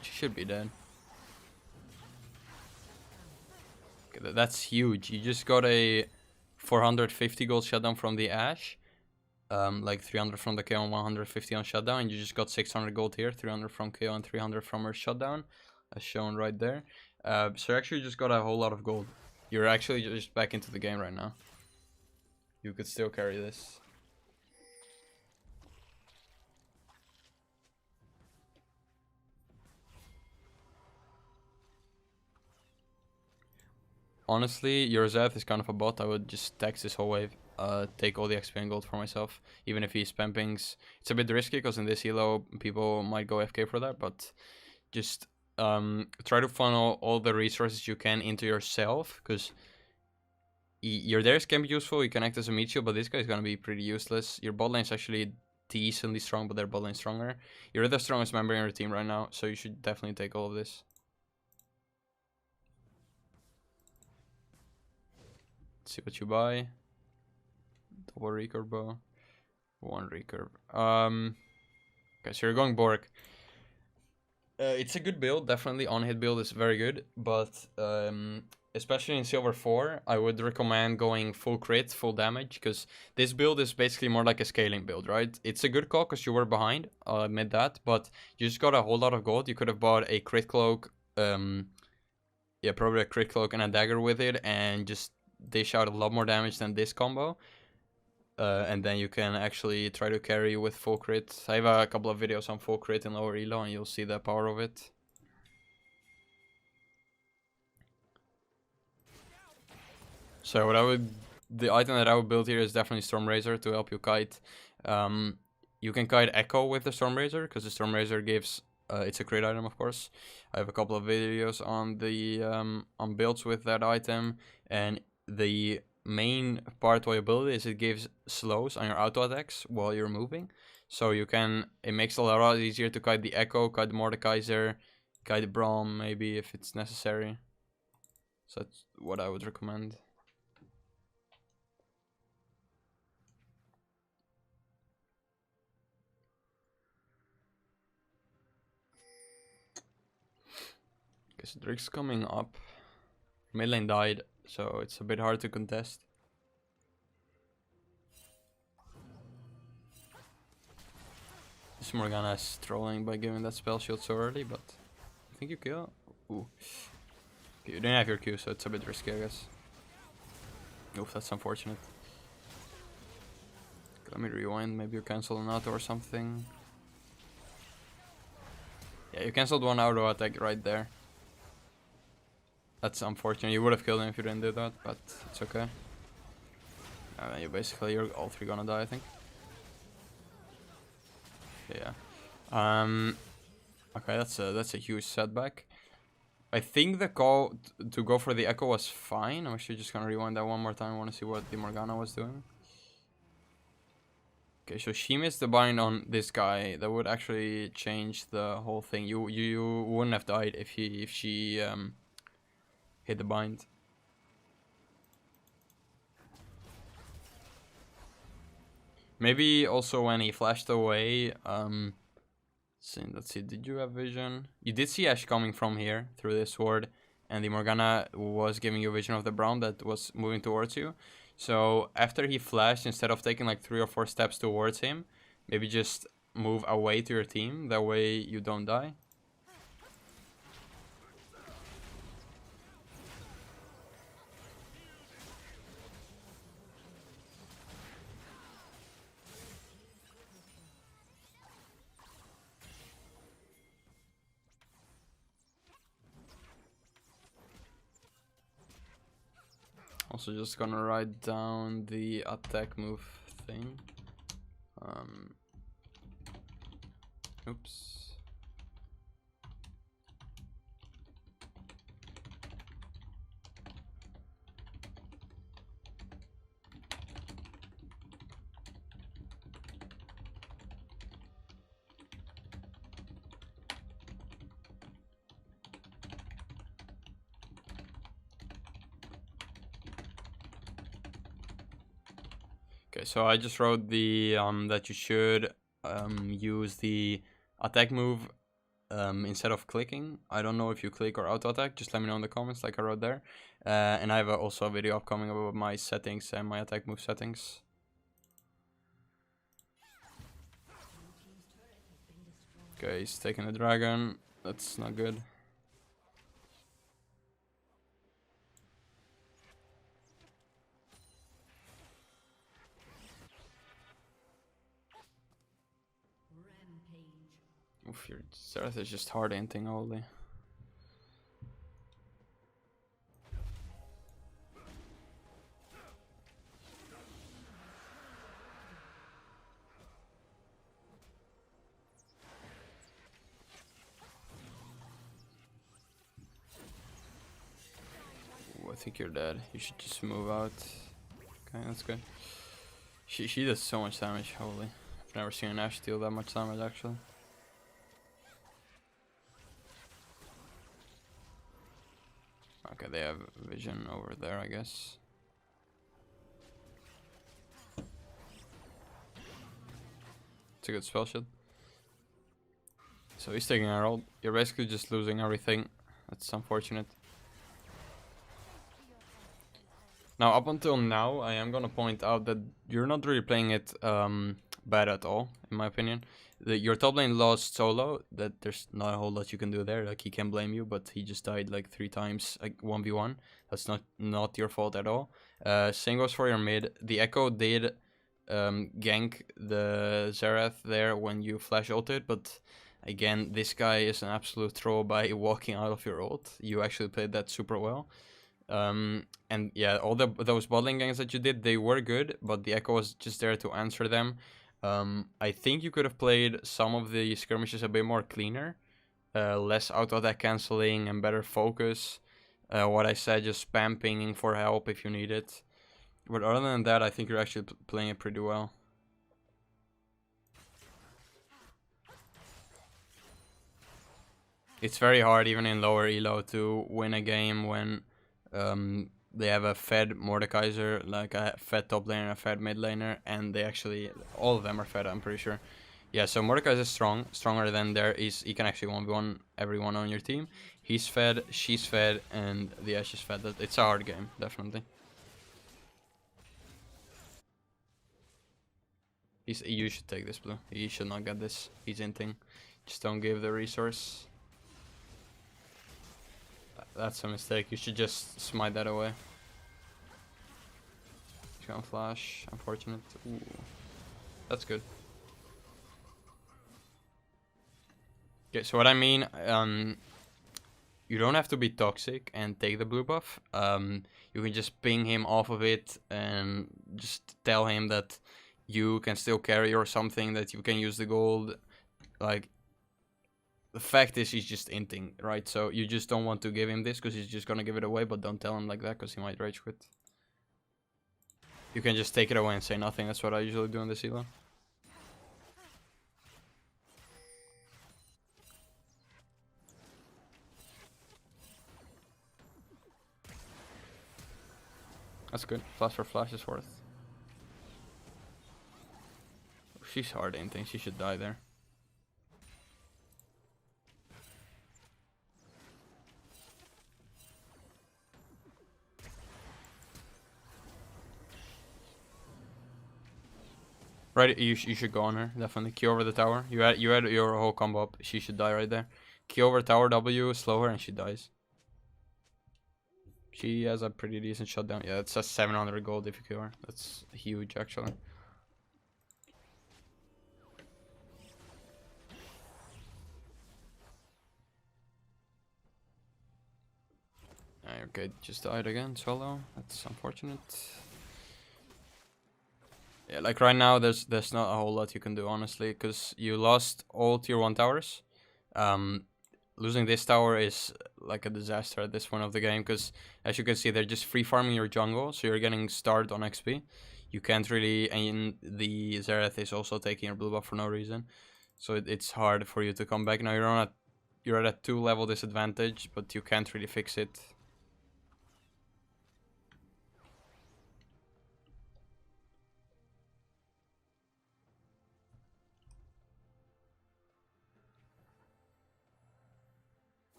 She should be dead. Okay, that's huge. You just got a 450 gold shutdown from the Ashe. Like 300 from the KO and 150 on shutdown. And you just got 600 gold here, 300 from KO and 300 from her shutdown, as shown right there. So you actually just got a whole lot of gold. You're actually just back into the game right now. You could still carry this. Honestly, your Zeth is kind of a bot. I would just tax this whole wave. Take all the XP and gold for myself. Even if he spam pings. It's a bit risky because in this elo, people might go FK for that. But just try to funnel all the resources you can into yourself. Because your theirs can be useful. You can act as a meat shield, but this guy is going to be pretty useless. Your bot lane is actually decently strong, but their bot lane is stronger. You're the strongest member in your team right now. So you should definitely take all of this. See what you buy. Double recurve bow. 1 recurve. Okay, so you're going Bork. It's a good build, definitely. On-hit build is very good, but especially in Silver 4, I would recommend going full crit, full damage, because this build is basically more like a scaling build, right? It's a good call because you were behind, I'll admit that, but you just got a whole lot of gold. You could have bought a crit cloak, yeah, probably a crit cloak and a dagger with it, and just dish out a lot more damage than this combo. And then you can actually try to carry with full crit. I have a couple of videos on full crit in lower elo and you'll see the power of it. So the item that I would build here is definitely Storm Razor to help you kite. You can kite Echo with the Storm Razor because the Storm Razor gives, it's a crit item of course. I have a couple of videos on the on builds with that item, and the main part why you build it is it gives slows on your auto attacks while you're moving. So you can, it makes it a lot easier to kite the Echo, kite the Mordekaiser, kite the Braum maybe if it's necessary. So that's what I would recommend. Okay, so Drake's coming up. Mid lane died, so it's a bit hard to contest. This Morgana is trolling by giving that spell shield so early, but I think you kill. Ooh. Okay, you didn't have your Q, so it's a bit risky, I guess. Oof, that's unfortunate. Okay, let me rewind. Maybe you cancel an auto or something. Yeah, you cancelled one auto attack right there. That's unfortunate. You would have killed him if you didn't do that, but it's okay. You're all three gonna die, I think. Yeah. Okay, that's a huge setback. I think the call to go for the echo was fine. I'm actually just gonna rewind that one more time. I want to see what the Morgana was doing. Okay, so she missed the bind on this guy. That would actually change the whole thing. You wouldn't have died if she hit the bind. Maybe also when he flashed away. Let's see, did you have vision? You did see Ashe coming from here through this ward, and the Morgana was giving you vision of the Braum that was moving towards you. So after he flashed, instead of taking like 3 or 4 steps towards him, maybe just move away to your team. That way you don't die. Also just gonna write down the attack move thing. Oops. Okay, so I just wrote the that you should use the attack move instead of clicking. I don't know if you click or auto attack. Just let me know in the comments, like I wrote there. And I have also a video upcoming about my settings and my attack move settings. Okay, he's taking the dragon. That's not good. Oof, your Zerath is just hard inting, holy. Ooh, I think you're dead. You should just move out. Okay, that's good. She does so much damage, holy. I've never seen an Ashe deal that much damage, actually. Okay, they have vision over there, I guess. It's a good spell shield. So he's taking a roll. You're basically just losing everything. That's unfortunate. Now, up until now, I am gonna point out that you're not really playing it bad at all, in my opinion. Your top lane lost solo, that there's not a whole lot you can do there. Like, he can blame you, but he just died like 3 times, like 1v1. That's not your fault at all. Same goes for your mid. The Echo did gank the Zerath there when you flash ulted, but again, this guy is an absolute troll by walking out of your ult. You actually played that super well. And yeah, all those bottling ganks that you did, they were good, but the Echo was just there to answer them. I think you could have played some of the skirmishes a bit more cleaner, less auto attack canceling and better focus. What I said, just spam pinging for help if you need it. But other than that, I think you're actually playing it pretty well. It's very hard, even in lower elo, to win a game when They have a fed Mordekaiser, like a fed top laner, a fed mid laner, and they actually, all of them are fed, I'm pretty sure. Yeah, so Mordekaiser is strong, stronger than there is. He can actually 1v1 everyone on your team. He's fed, she's fed, and the Ashe is fed. It's a hard game, definitely. You should take this blue. He should not get this. He's inting. Just don't give the resource. That's a mistake. You should just smite that away. He's gonna flash. Unfortunate. Ooh. That's good. Okay, so what I mean, you don't have to be toxic and take the blue buff. You can just ping him off of it and just tell him that you can still carry or something, that you can use the gold. Like, the fact is he's just inting, right? So you just don't want to give him this because he's just gonna give it away, but don't tell him like that because he might rage quit. You can just take it away and say nothing. That's what I usually do in the elo. That's good. Flash for flash is worth. She's hard inting. She should die there. Right, you should go on her, definitely. Q over the tower. You had your whole combo up. She should die right there. Q over tower, W, slow her, and she dies. She has a pretty decent shutdown. Yeah, it's a 700 gold if you kill her. That's huge, actually. Okay, just died again, solo. That's unfortunate. Yeah, like right now, there's not a whole lot you can do, honestly, because you lost all tier 1 towers. Losing this tower is like a disaster at this point of the game, because as you can see, they're just free farming your jungle, so you're getting starved on XP. You can't really, and the Xerath is also taking your blue buff for no reason, so it's hard for you to come back. Now you're at a 2-level disadvantage, but you can't really fix it.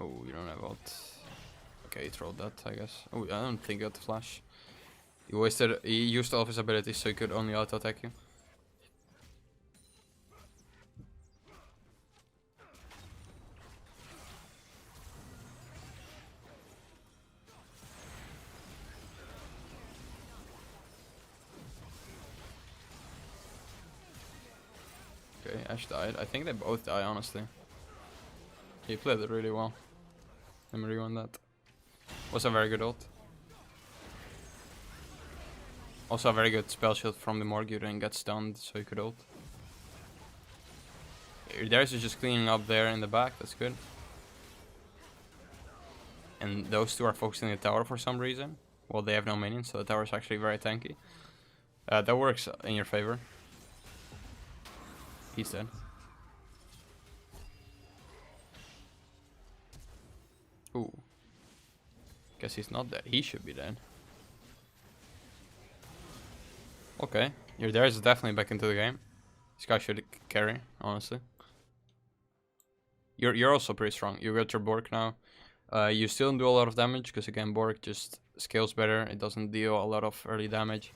Oh, you don't have ult. Okay, he trolled that, I guess. Oh, I don't think he got the flash. He used all of his abilities, so he could only auto-attack you. Okay, Ashe died. I think they both die, honestly. He played it really well. Let me rewind that. Was a very good ult. Also a very good spell shield from the Morgue. You didn't get stunned, so you could ult. Darius is just cleaning up there in the back. That's good. And those two are focusing the tower for some reason. Well, they have no minions, so the tower is actually very tanky. That works in your favor. He's dead. Ooh. Guess he's not dead. He should be dead. Okay. Your Darius is definitely back into the game. This guy should carry, honestly. You're also pretty strong. You got your Bork now. You still don't do a lot of damage, because again, Bork just scales better. It doesn't deal a lot of early damage.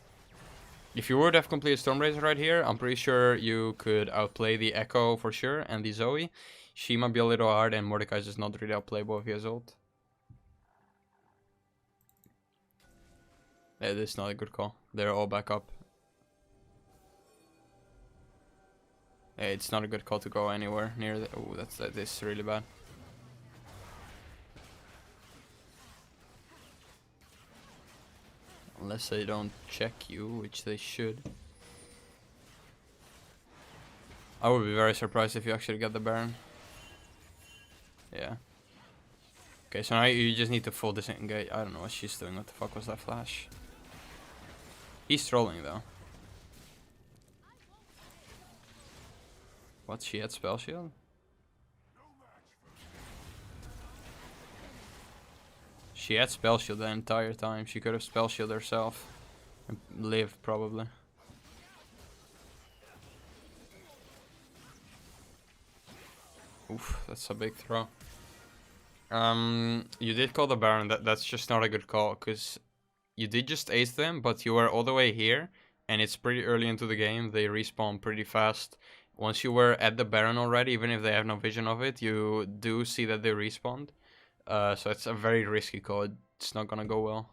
If you were to have completed Stormbrazer right here, I'm pretty sure you could outplay the Echo for sure, and the Zoe. She might be a little hard, and Mordekaiser is not really outplayable if he has ult. Yeah, this is not a good call. They're all back up. Yeah, it's not a good call to go anywhere near the... Oh, this is really bad. Unless they don't check you, which they should. I would be very surprised if you actually get the Baron. Yeah. Okay, so now you just need to full disengage. I don't know what she's doing. What the fuck was that flash? He's trolling though. What? She had spell shield? She had spell shield the entire time. She could have spell shield herself and live probably. Oof, that's a big throw. You did call the Baron. That's just not a good call, because you did just ace them, but you were all the way here, and it's pretty early into the game. They respawn pretty fast. Once you were at the Baron already, even if they have no vision of it, you do see that they respawned. So it's a very risky call. It's not gonna go well.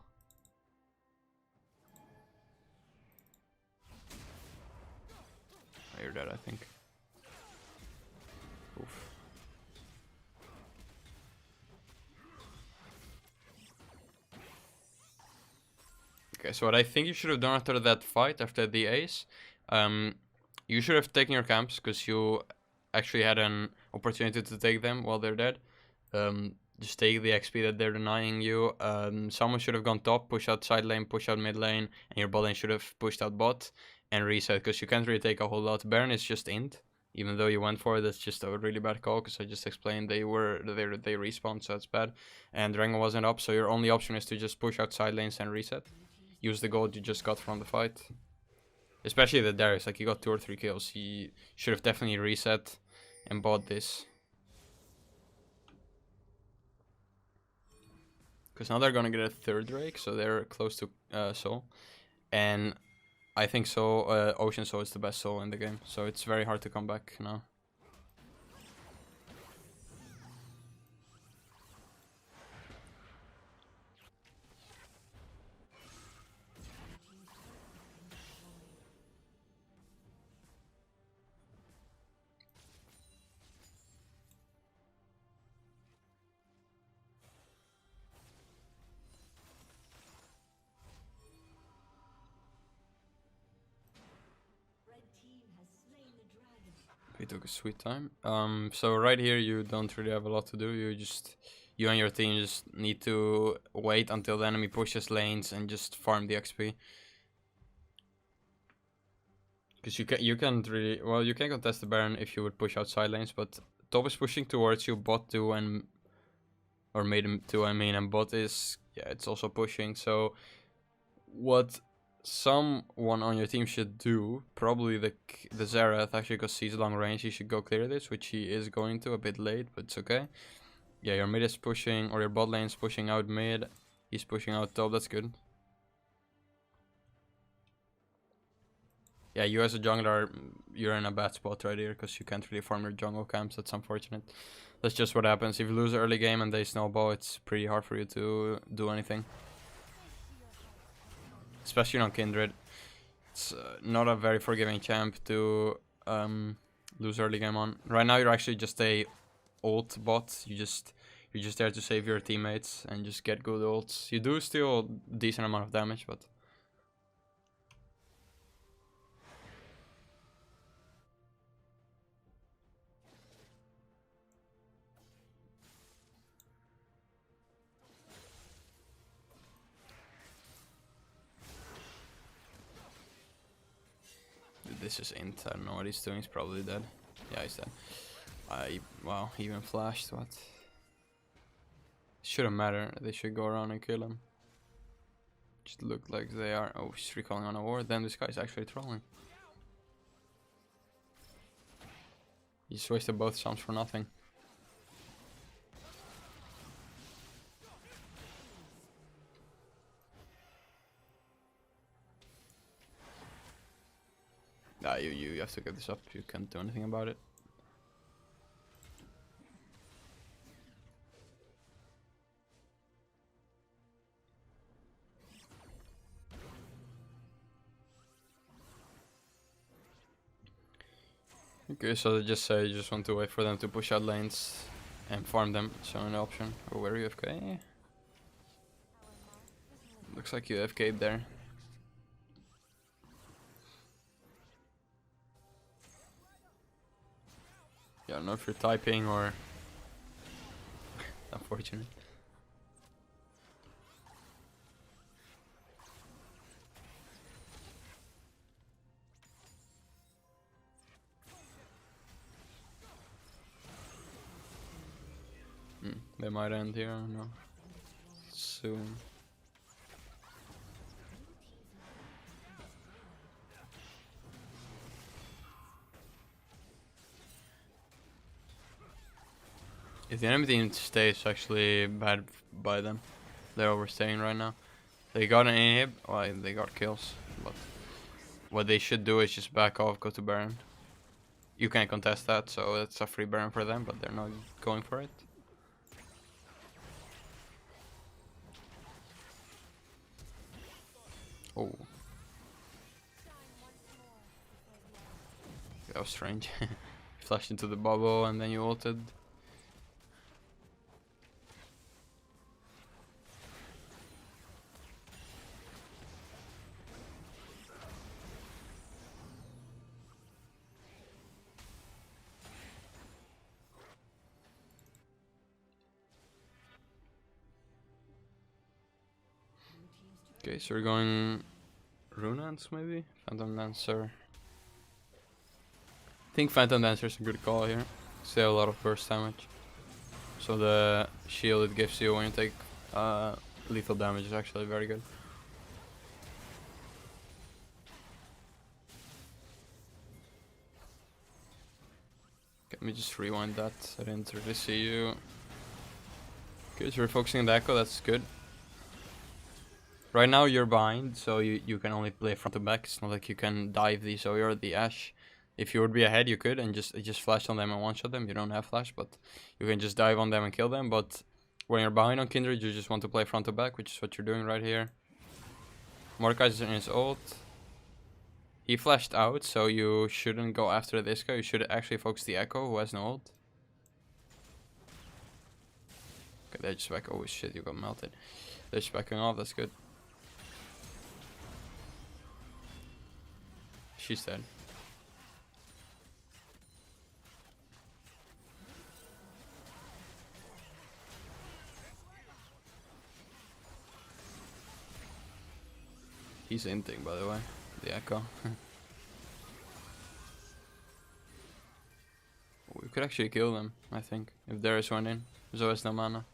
You're dead, I think. Oof. Okay, so what I think you should have done after that fight, after the ace, you should have taken your camps, because you actually had an opportunity to take them while they're dead. Just take the XP that they're denying you. Someone should have gone top, push out side lane, push out mid lane, and your bot lane should have pushed out bot and reset, because you can't really take a whole lot. Baron is just int, even though you went for it. That's just a really bad call, because I just explained they respawned, so that's bad. And Dragon wasn't up, so your only option is to just push out side lanes and reset. Use the gold you just got from the fight. Especially the Darius, like he got 2 or 3 kills. He should have definitely reset and bought this. Because now they're gonna get a 3rd Drake, so they're close to Soul. And I think Ocean Soul is the best Soul in the game, so it's very hard to come back now. He took a sweet time. So right here you don't really have a lot to do. You and your team just need to wait until the enemy pushes lanes and just farm the XP. Because you can't really, well, you can contest the Baron if you would push out side lanes, but top is pushing towards you, bot too, or mid too, I mean, and bot is, yeah, it's also pushing. So what someone on your team should do, probably the Xerath, actually, because he's long range, he should go clear this, which he is going to, a bit late, but it's okay. Yeah, your mid is pushing, or your bot lane is pushing out mid, he's pushing out top, that's good. Yeah, you as a jungler, you're in a bad spot right here, because you can't really farm your jungle camps, that's unfortunate. That's just what happens. If you lose the early game and they snowball, it's pretty hard for you to do anything. Especially on Kindred. It's not a very forgiving champ to lose early game on. Right now you're actually just a ult bot. You're just there to save your teammates and just get good ults. You do steal a decent amount of damage, but this is int. I don't know what he's doing. He's probably dead. Yeah, he's dead. Wow, he even flashed. What? Shouldn't matter. They should go around and kill him. Just look like they are. Oh, he's recalling on a ward. Then this guy's actually trolling. He just wasted both sums for nothing. Nah, you have to get this up. You can't do anything about it. Okay, so they just say you just want to wait for them to push out lanes and farm them. So an option. Oh, where are you AFK? Looks like you AFK'd there. Yeah, I don't know if you're typing or... Unfortunate. They might end here, I don't know. It's soon. If the enemy team stays, actually bad by them. They're overstaying right now. They got an inhib, well, they got kills, but what they should do is just back off, go to Baron. You can't contest that, so it's a free Baron for them, but they're not going for it. Oh. That was strange. Flashed into the bubble and then you ulted. Okay, so we're going Runans maybe? Phantom Dancer. I think Phantom Dancer is a good call here. They have a lot of burst damage. So the shield it gives you when you take lethal damage is actually very good. Let me just rewind that. I didn't really see you. Okay, so we're focusing on the echo, that's good. Right now you're behind, so you can only play front to back. It's not like you can dive the Zoe or the Ashe. If you would be ahead, you could and just flash on them and one-shot them. You don't have flash, but you can just dive on them and kill them. But when you're behind on Kindred, you just want to play front to back, which is what you're doing right here. Mordekaiser's in his ult. He flashed out, so you shouldn't go after this guy. You should actually focus the Echo, who has no ult. Okay, they're just back. Oh shit, you got melted. They're just backing off, that's good. She's dead. He's inting, by the way, the Echo. We could actually kill them, I think, if there is one in. Zoe has no mana.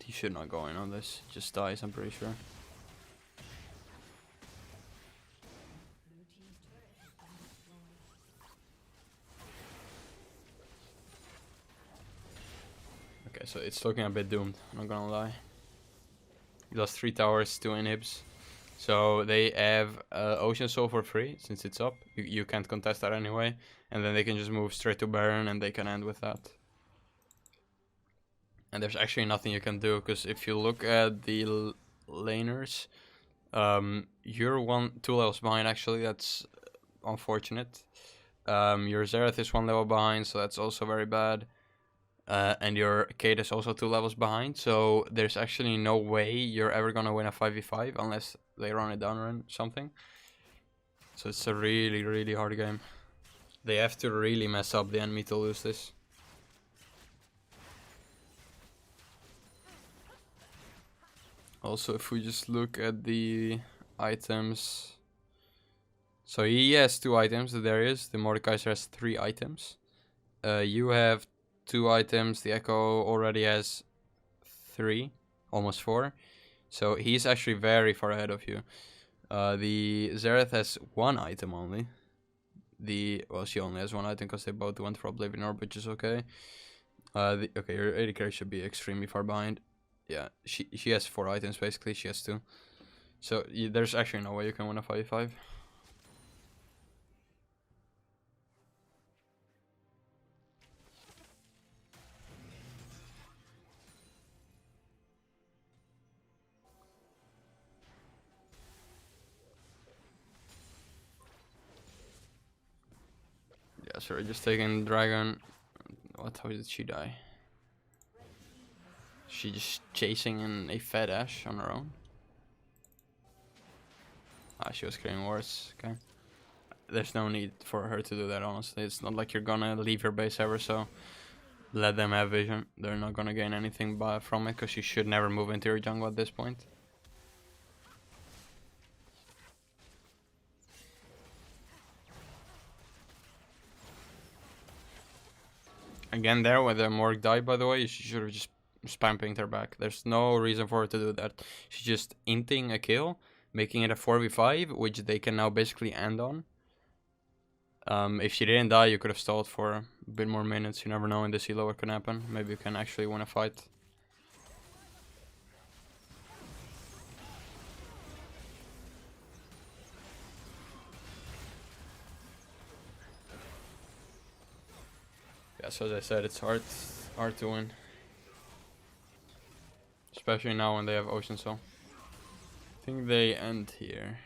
He should not go in on this, just dies, I'm pretty sure. Okay, so it's looking a bit doomed, I'm not gonna lie. He lost 3 towers, 2 inhibs. So they have Ocean Soul for free, since it's up. You can't contest that anyway. And then they can just move straight to Baron and they can end with that. And there's actually nothing you can do, because if you look at the laners, you're 2 levels behind actually, that's unfortunate. Your Xerath is 1 level behind, so that's also very bad. And your Kate is also 2 levels behind, so there's actually no way you're ever gonna win a 5v5 unless they run a down run something. So it's a really, really hard game. They have to really mess up the enemy to lose this. Also, if we just look at the items, so he has 2 items, the Darius. The Mordekaiser has 3 items. You have 2 items, the Echo already has 3, almost 4. So he's actually very far ahead of you. The Xerath has 1 item only. Well, she only has 1 item because they both went for Oblivion Orb, which is okay. Okay, your AD carry should be extremely far behind. Yeah, she has 4 items basically, she has 2. So there's actually no way you can win a 5v5. Yeah, sorry, just taking Dragon. What? How did she die? She just chasing in a fat Ashe on her own. Ah, she was creating wards. Okay. There's no need for her to do that, honestly. It's not like you're gonna leave your base ever, so let them have vision. They're not gonna gain anything from it, because you should never move into your jungle at this point. Again, there when the Morg died, by the way, she should have just spam pinged her back. There's no reason for her to do that. She's just inting a kill, making it a 4v5, which they can now basically end on. If she didn't die, you could have stalled for a bit more minutes. You never know in this elo what can happen. Maybe you can actually win a fight. Yeah, so as I said, it's hard to win. Especially now when they have Ocean Soul. I think they end here.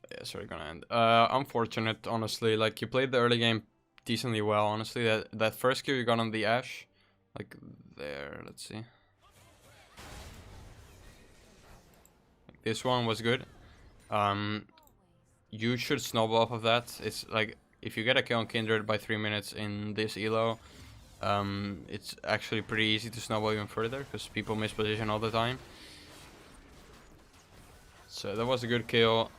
Yeah, sorry, gonna end. Unfortunate, honestly. Like, you played the early game decently well, honestly. That first kill you got on the Ashe, like there, let's see. This one was good. You should snowball off of that. It's like, if you get a kill on Kindred by 3 minutes in this elo, it's actually pretty easy to snowball even further, because people miss position all the time. So that was a good kill.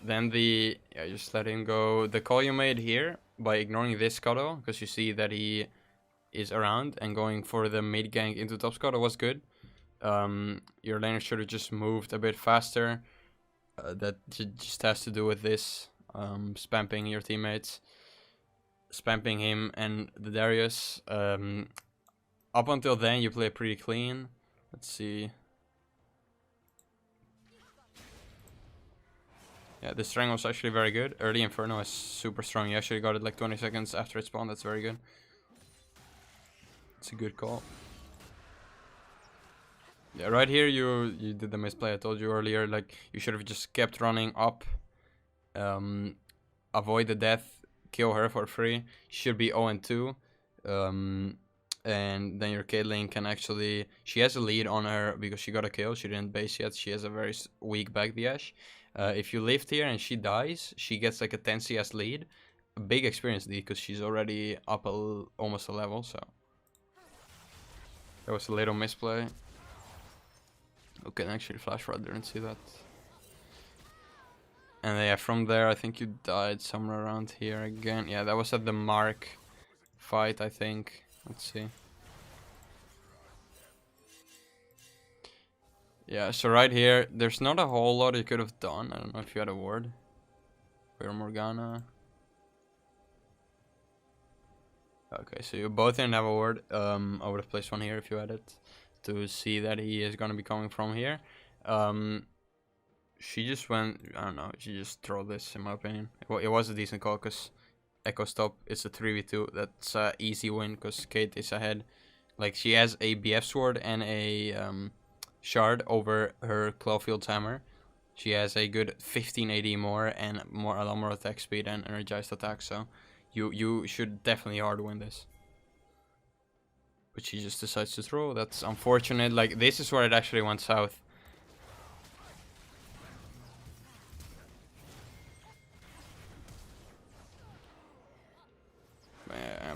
Then just let him go. The call you made here, by ignoring this scuttle, because you see that he is around, and going for the mid gank into top scuttle was good. Your laner should have just moved a bit faster. That just has to do with this, spamming your teammates, spamming him and the Darius. Up until then, you play pretty clean. Let's see. Yeah, this strength was actually very good. Early Inferno is super strong. You actually got it like 20 seconds after it spawned. That's very good. It's a good call. Yeah, right here you did the misplay. I told you earlier, like, you should have just kept running up, avoid the death, kill her for free. She should be 0-2, and then your Caitlyn can actually, she has a lead on her because she got a kill. She didn't base yet. She has a very weak back dash. If you lived here and she dies, she gets like a 10 CS lead, a big experience lead, because she's already up almost a level. So that was a little misplay. Okay, actually flash right, didn't see that. And yeah, from there I think you died somewhere around here again. Yeah, that was at the Mark fight, I think. Let's see. Yeah, so right here, there's not a whole lot you could have done. I don't know if you had a ward. Or Morgana. Okay, so you both didn't have a ward. I would have placed one here if you had it, to see that he is gonna be coming from here. She just went, I don't know, she just trolled this in my opinion. It was a decent call, because Echo Stop, it's a 3v2. That's an easy win, because Kate is ahead. Like, she has a BF sword and a shard over her Clawfield's hammer. She has a good 15 AD more and a lot more attack speed and energized attack, so you should definitely hard win this. But she just decides to throw. That's unfortunate. Like, this is where it actually went south.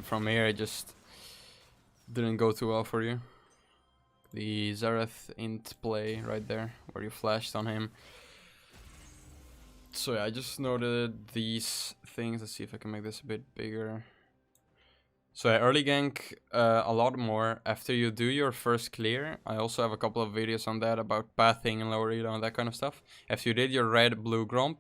From here, it just didn't go too well for you. The Zareth int play right there, where you flashed on him. So yeah, I just noted these things. Let's see if I can make this a bit bigger. So yeah, early gank a lot more after you do your first clear. I also have a couple of videos on that about pathing and lower elo and that kind of stuff. After you did your red blue gromp,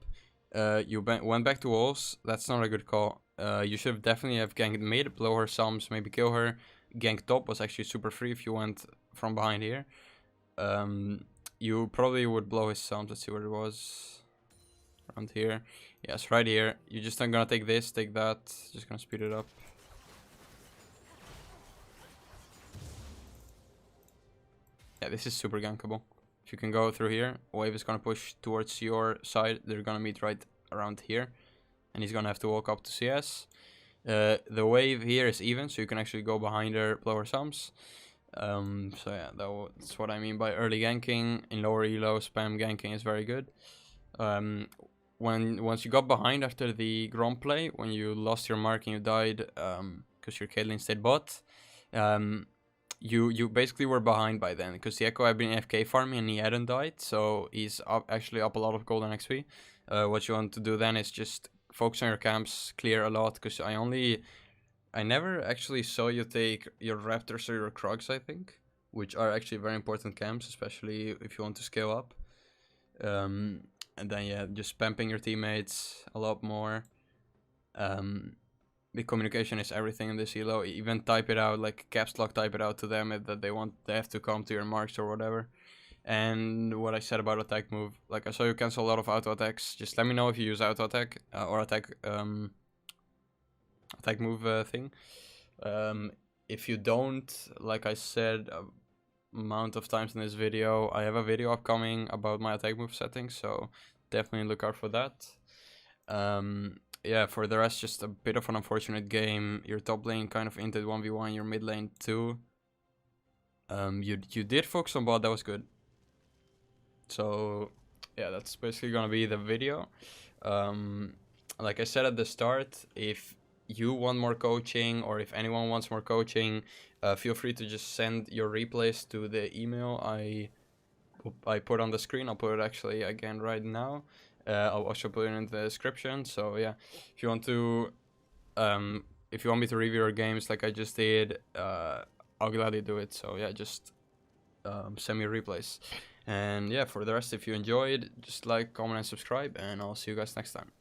you went back to walls. That's not a good call. You should definitely have ganked mid, blow her sums, maybe kill her. Gank top was actually super free if you went from behind here. You probably would blow his sums. Let's see where it was. Around here. Yes, right here. You're just not gonna take this, take that. Just gonna speed it up. Yeah, this is super gankable. If you can go through here, wave is gonna push towards your side. They're gonna meet right around here. And he's gonna have to walk up to CS. The wave here is even, so you can actually go behind her, blow her sums. So yeah, that's what I mean by early ganking. In lower elo, spam ganking is very good. Once you got behind after the Grom play, when you lost your mark and you died, because your Caitlyn stayed bot, you basically were behind by then, because the Echo had been AFK farming and he hadn't died, so he's actually up a lot of golden XP. What you want to do then is just focus on your camps, clear a lot, because I never actually saw you take your Raptors or your Krogs, I think, which are actually very important camps, especially if you want to scale up. And then yeah, just spamming your teammates a lot more. The communication is everything in this elo. Even type it out, like caps lock, type it out to them if that they have to come to your marks or whatever. And what I said about attack move, like I saw you cancel a lot of auto attacks. Just let me know if you use auto attack or attack move thing. If you don't, like I said amount of times in this video, I have a video upcoming about my attack move settings, so definitely look out for that. Yeah, for the rest, just a bit of an unfortunate game. Your top lane kind of entered 1v1, your mid lane too. You did focus on bot, that was good. So yeah, that's basically gonna be the video. Like I said at the start, if you want more coaching or if anyone wants more coaching, feel free to just send your replays to the email I put on the screen. I'll put it actually again right now. I'll also put it in the description. So yeah, if you want me to review your games like I just did, I'll gladly do it. So yeah, just send me replays. And yeah, for the rest, if you enjoyed, just like, comment, and subscribe, and I'll see you guys next time.